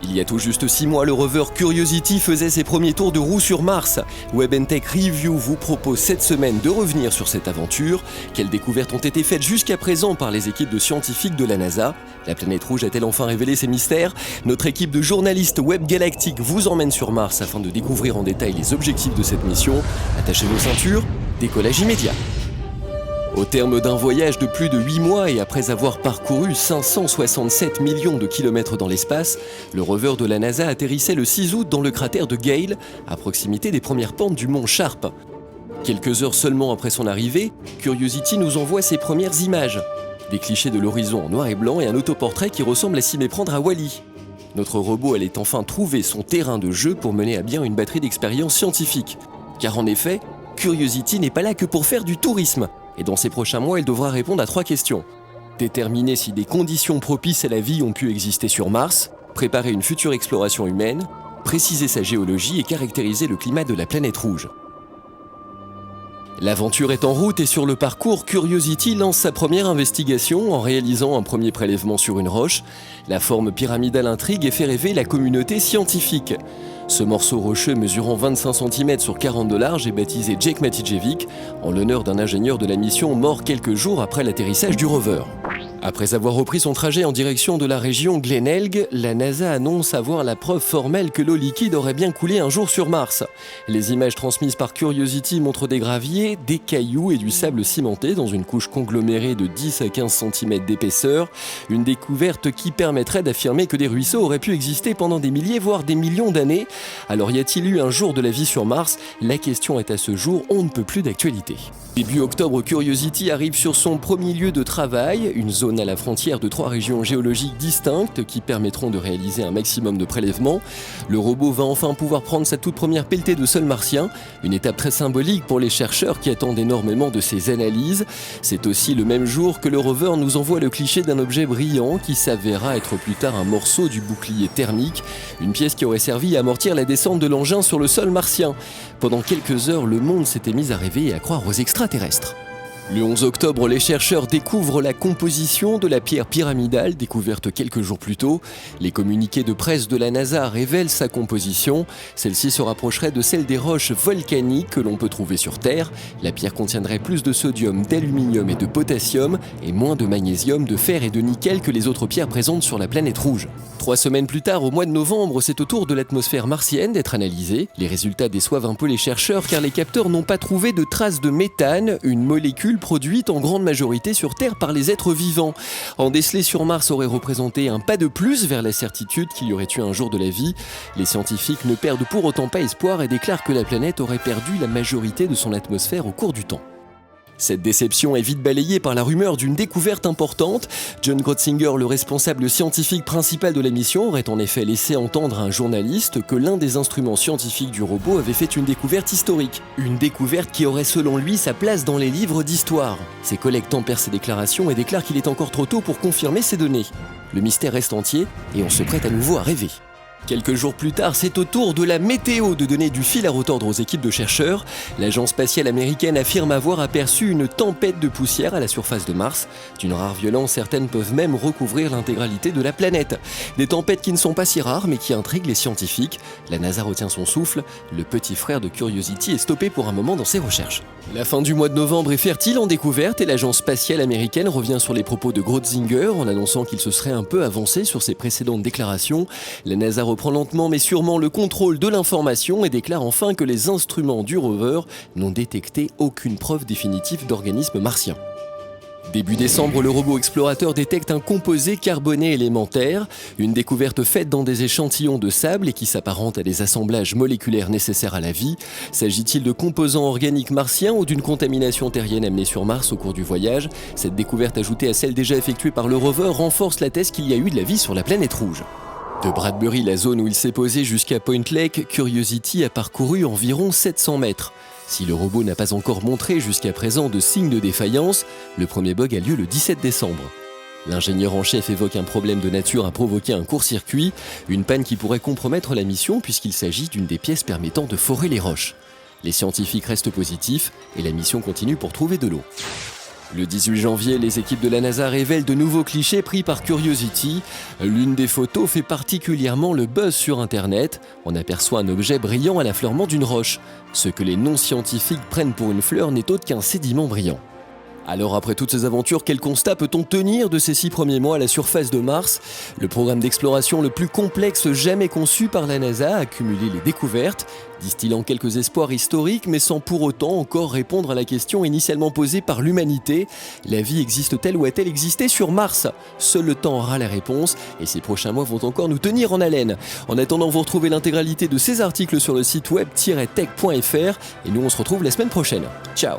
Il y a tout juste 6 mois, le rover Curiosity faisait ses premiers tours de roue sur Mars. Web & Tech Review vous propose cette semaine de revenir sur cette aventure. Quelles découvertes ont été faites jusqu'à présent par les équipes de scientifiques de la NASA? La planète rouge a-t-elle enfin révélé ses mystères? Notre équipe de journalistes Web Galactique vous emmène sur Mars afin de découvrir en détail les objectifs de cette mission. Attachez vos ceintures, décollage immédiat. Au terme d'un voyage de plus de 8 mois et après avoir parcouru 567 millions de kilomètres dans l'espace, le rover de la NASA atterrissait le 6 août dans le cratère de Gale, à proximité des premières pentes du mont Sharp. Quelques heures seulement après son arrivée, Curiosity nous envoie ses premières images. Des clichés de l'horizon en noir et blanc et un autoportrait qui ressemble à s'y méprendre à Wall-E. Notre robot allait enfin trouver son terrain de jeu pour mener à bien une batterie d'expériences scientifiques. Car en effet, Curiosity n'est pas là que pour faire du tourisme. Et dans ces prochains mois, elle devra répondre à 3 questions. Déterminer si des conditions propices à la vie ont pu exister sur Mars, préparer une future exploration humaine, préciser sa géologie et caractériser le climat de la planète rouge. L'aventure est en route et sur le parcours, Curiosity lance sa première investigation en réalisant un premier prélèvement sur une roche. La forme pyramidale intrigue et fait rêver la communauté scientifique. Ce morceau rocheux mesurant 25 cm sur 40 de large est baptisé Jake Matijevic en l'honneur d'un ingénieur de la mission mort quelques jours après l'atterrissage du rover. Après avoir repris son trajet en direction de la région Glen Elg, la NASA annonce avoir la preuve formelle que l'eau liquide aurait bien coulé un jour sur Mars. Les images transmises par Curiosity montrent des graviers, des cailloux et du sable cimenté dans une couche conglomérée de 10 à 15 cm d'épaisseur. Une découverte qui permettrait d'affirmer que des ruisseaux auraient pu exister pendant des milliers voire des millions d'années. Alors y a-t-il eu un jour de la vie sur Mars? La question est à ce jour on ne peut plus d'actualité. Début octobre, Curiosity arrive sur son premier lieu de travail, une zone à la frontière de 3 régions géologiques distinctes qui permettront de réaliser un maximum de prélèvements. Le robot va enfin pouvoir prendre sa toute première pelletée de sol martien, une étape très symbolique pour les chercheurs qui attendent énormément de ses analyses. C'est aussi le même jour que le rover nous envoie le cliché d'un objet brillant qui s'avéra être plus tard un morceau du bouclier thermique, une pièce qui aurait servi à amortir la descente de l'engin sur le sol martien. Pendant quelques heures, le monde s'était mis à rêver et à croire aux extraterrestres. Le 11 octobre, les chercheurs découvrent la composition de la pierre pyramidale découverte quelques jours plus tôt. Les communiqués de presse de la NASA révèlent sa composition. Celle-ci se rapprocherait de celle des roches volcaniques que l'on peut trouver sur Terre. La pierre contiendrait plus de sodium, d'aluminium et de potassium et moins de magnésium, de fer et de nickel que les autres pierres présentes sur la planète rouge. 3 semaines plus tard, au mois de novembre, c'est au tour de l'atmosphère martienne d'être analysée. Les résultats déçoivent un peu les chercheurs car les capteurs n'ont pas trouvé de traces de méthane, une molécule produite en grande majorité sur Terre par les êtres vivants. En déceler sur Mars aurait représenté un pas de plus vers la certitude qu'il y aurait eu un jour de la vie. Les scientifiques ne perdent pour autant pas espoir et déclarent que la planète aurait perdu la majorité de son atmosphère au cours du temps. Cette déception est vite balayée par la rumeur d'une découverte importante. John Grotzinger, le responsable scientifique principal de la mission, aurait en effet laissé entendre à un journaliste que l'un des instruments scientifiques du robot avait fait une découverte historique. Une découverte qui aurait selon lui sa place dans les livres d'histoire. Ses collègues tempèrent ses déclarations et déclarent qu'il est encore trop tôt pour confirmer ces données. Le mystère reste entier et on se prête à nouveau à rêver. Quelques jours plus tard, c'est au tour de la météo de donner du fil à retordre aux équipes de chercheurs. L'agence spatiale américaine affirme avoir aperçu une tempête de poussière à la surface de Mars. D'une rare violence, certaines peuvent même recouvrir l'intégralité de la planète. Des tempêtes qui ne sont pas si rares mais qui intriguent les scientifiques. La NASA retient son souffle. Le petit frère de Curiosity est stoppé pour un moment dans ses recherches. La fin du mois de novembre est fertile en découvertes et l'agence spatiale américaine revient sur les propos de Grotzinger en annonçant qu'il se serait un peu avancé sur ses précédentes déclarations. La NASA reprend lentement mais sûrement le contrôle de l'information et déclare enfin que les instruments du rover n'ont détecté aucune preuve définitive d'organisme martien. Début décembre, le robot explorateur détecte un composé carboné élémentaire, une découverte faite dans des échantillons de sable et qui s'apparente à des assemblages moléculaires nécessaires à la vie. S'agit-il de composants organiques martiens ou d'une contamination terrienne amenée sur Mars au cours du voyage? Cette découverte ajoutée à celle déjà effectuée par le rover renforce la thèse qu'il y a eu de la vie sur la planète rouge. De Bradbury, la zone où il s'est posé, jusqu'à Point Lake, Curiosity a parcouru environ 700 mètres. Si le robot n'a pas encore montré jusqu'à présent de signes de défaillance, le premier bug a lieu le 17 décembre. L'ingénieur en chef évoque un problème de nature à provoquer un court-circuit, une panne qui pourrait compromettre la mission puisqu'il s'agit d'une des pièces permettant de forer les roches. Les scientifiques restent positifs et la mission continue pour trouver de l'eau. Le 18 janvier, les équipes de la NASA révèlent de nouveaux clichés pris par Curiosity. L'une des photos fait particulièrement le buzz sur Internet. On aperçoit un objet brillant à l'affleurement d'une roche. Ce que les non-scientifiques prennent pour une fleur n'est autre qu'un sédiment brillant. Alors après toutes ces aventures, quel constat peut-on tenir de ces 6 premiers mois à la surface de Mars? Le programme d'exploration le plus complexe jamais conçu par la NASA a cumulé les découvertes, distillant quelques espoirs historiques mais sans pour autant encore répondre à la question initialement posée par l'humanité. La vie existe-t-elle ou a-t-elle existé sur Mars? Seul le temps aura la réponse et ces prochains mois vont encore nous tenir en haleine. En attendant, vous retrouvez l'intégralité de ces articles sur le site web-tech.fr et nous on se retrouve la semaine prochaine. Ciao!